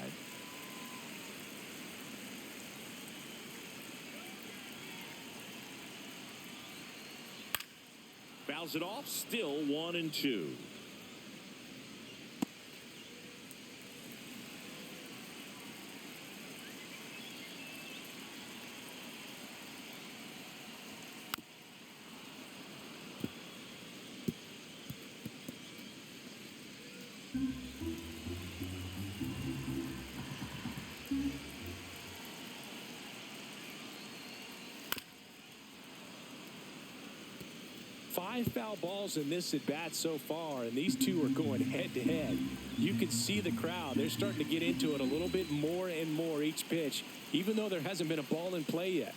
Fouls it off, still 1-2. Five foul balls in this at bat so far, and these two are going head to head. You can see the crowd. They're starting to get into it a little bit more and more each pitch, even though there hasn't been a ball in play yet.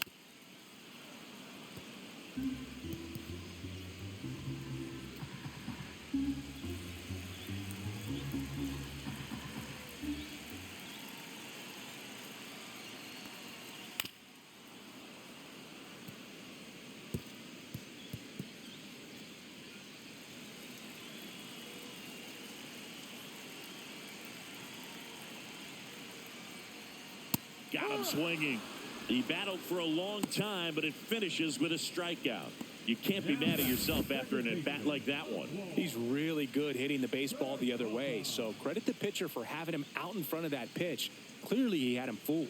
Got him swinging. He battled for a long time, but it finishes with a strikeout. You can't be mad at yourself after an at-bat like that one. He's really good hitting the baseball the other way, so credit the pitcher for having him out in front of that pitch. Clearly, he had him fooled.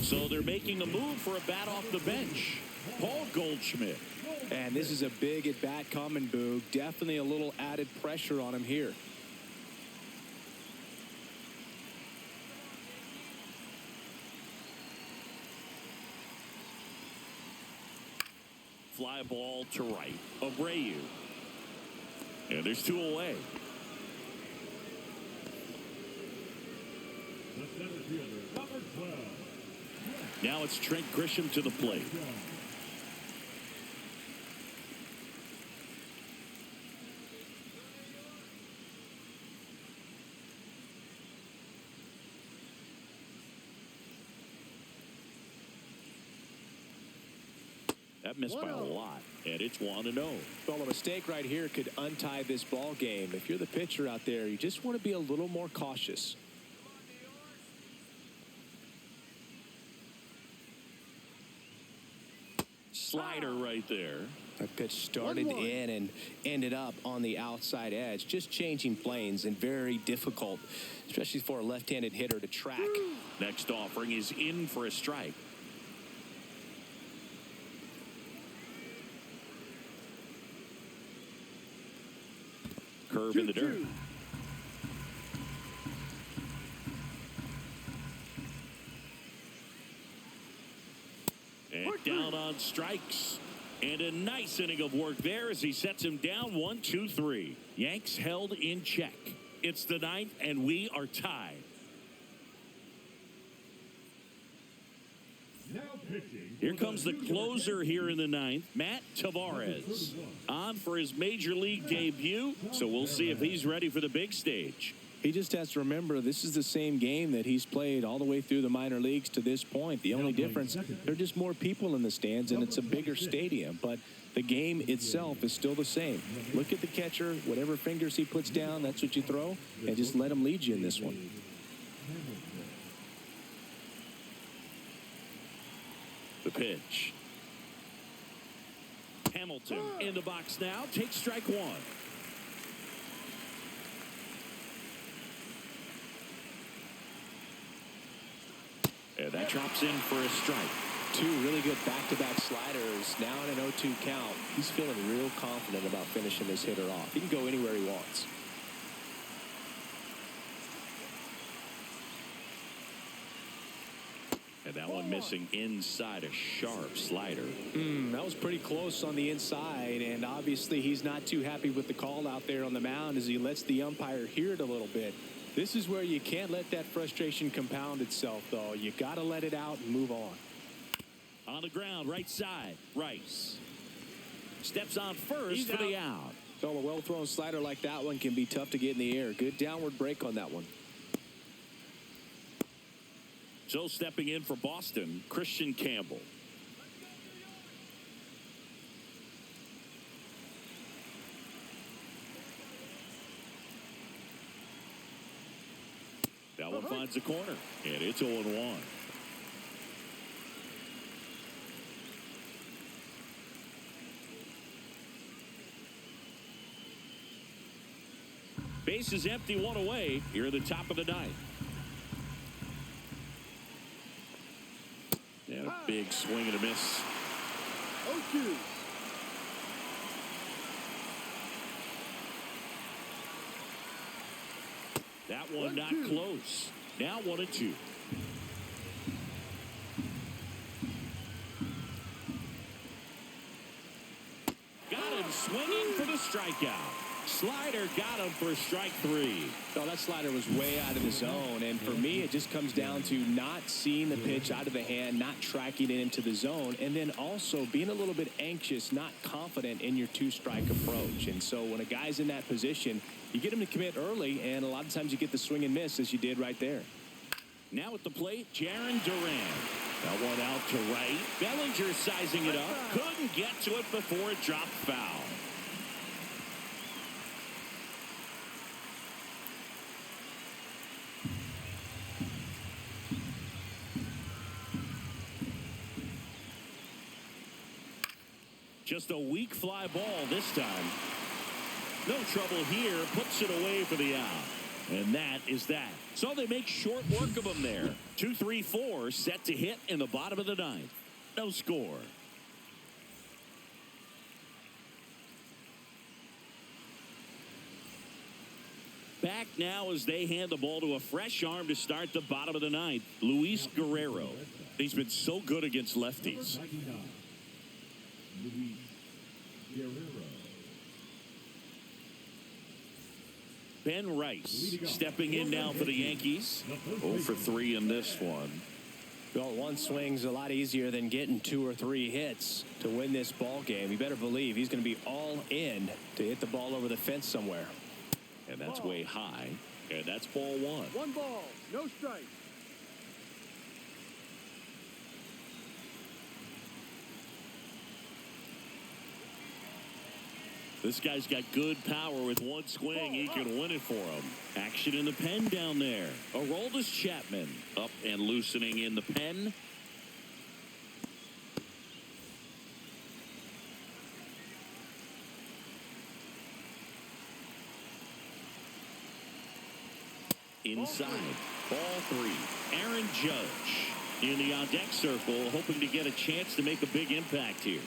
So they're making a move for a bat off the bench. Paul Goldschmidt. And this is a big at-bat coming, Boog. Definitely a little added pressure on him here. Fly ball to right. Abreu. And there's 2 away. The center fielder, number 12. Now it's Trent Grisham to the plate. That missed by a lot, and it's 1-0. Well, a mistake right here could untie this ball game. If you're the pitcher out there, you just want to be a little more cautious. Slider right there. That pitch started in and ended up on the outside edge. Just changing planes and very difficult, especially for a left-handed hitter to track. Next offering is in for a strike. Curve in the dirt. And down on strikes. And a nice inning of work there as he sets him down 1-2-3. Yanks held in check. It's the 9th, and we are tied. Now pitching. Here comes the closer here in the 9th, Matt Tavares. On for his major league debut, so we'll see if he's ready for the big stage. He just has to remember this is the same game that he's played all the way through the minor leagues to this point. The only difference, there are just more people in the stands and it's a bigger stadium, but the game itself is still the same. Look at the catcher, whatever fingers he puts down, that's what you throw, and just let him lead you in this one. The pitch. Hamilton in the box now, takes strike 1. And that drops in for a strike. 2 really good back-to-back sliders. Now in an 0-2 count. He's feeling real confident about finishing this hitter off. He can go anywhere he wants. And that one missing inside a sharp slider. That was pretty close on the inside, and obviously he's not too happy with the call out there on the mound as he lets the umpire hear it a little bit. This is where you can't let that frustration compound itself, though. You got to let it out and move on. On the ground, right side, Rice. Steps on first for the out. So a well-thrown slider like that one can be tough to get in the air. Good downward break on that one. So stepping in for Boston, Christian Campbell. That one finds the corner, and it's 0-1. Base is empty, 1 away here at the top of the 9th. And a big swing and a miss. 0-2. That one not close. Now 1-2. Got him swinging for the strikeout. Slider got him for strike 3. Oh, that slider was way out of the zone, and for me, it just comes down to not seeing the pitch out of the hand, not tracking it into the zone, and then also being a little bit anxious, not confident in your 2-strike approach. And so when a guy's in that position, you get him to commit early, and a lot of times you get the swing and miss, as you did right there. Now at the plate, Jaron Duran. That one out to right. Bellinger sizing it up. Couldn't get to it before it dropped foul. Just a weak fly ball this time. No trouble here. Puts it away for the out. And that is that. So they make short work of them there. 2-3-4 set to hit in the bottom of the ninth. No score. Back now as they hand the ball to a fresh arm to start the bottom of the ninth. Luis Guerrero. He's been so good against lefties. Luis Guerrero. Ben Rice stepping in now for the Yankees. 0 for 3 in this one. Well, one swing's a lot easier than getting 2 or 3 hits to win this ball game. You better believe he's going to be all in to hit the ball over the fence somewhere. And that's way high. And that's ball 1. 1 ball, no strike. This guy's got good power with one swing. He can win it for him. Action in the pen down there. Aroldis Chapman up and loosening in the pen. Inside. Ball 3. Aaron Judge in the on-deck circle, hoping to get a chance to make a big impact here.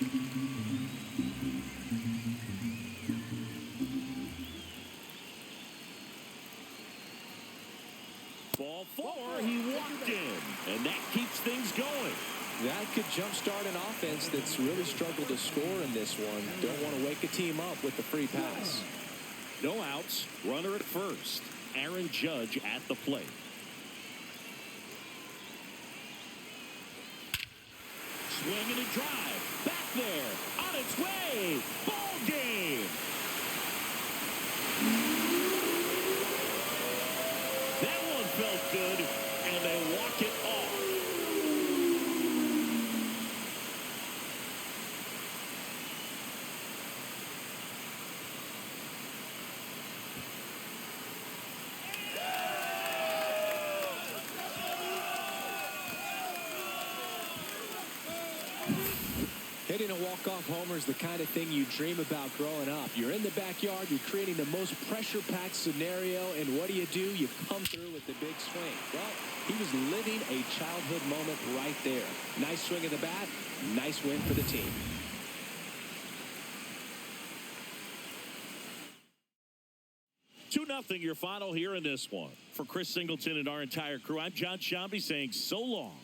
Ball 4, he walked in, and that keeps things going. That could jumpstart an offense that's really struggled to score in this one. Don't want to wake a team up with the free pass. No outs, runner at first. Aaron Judge at the plate. Swing and a drive. Back there. On its way. Ball game. That one felt good, and they walk it off. Hitting a walk-off homer is the kind of thing you dream about growing up. You're in the backyard, you're creating the most pressure-packed scenario, and what do? You come through with the big swing. Well, he was living a childhood moment right there. Nice swing of the bat, nice win for the team. Two 2-0 your final here in this one. For Chris Singleton and our entire crew, I'm John Shambi saying so long.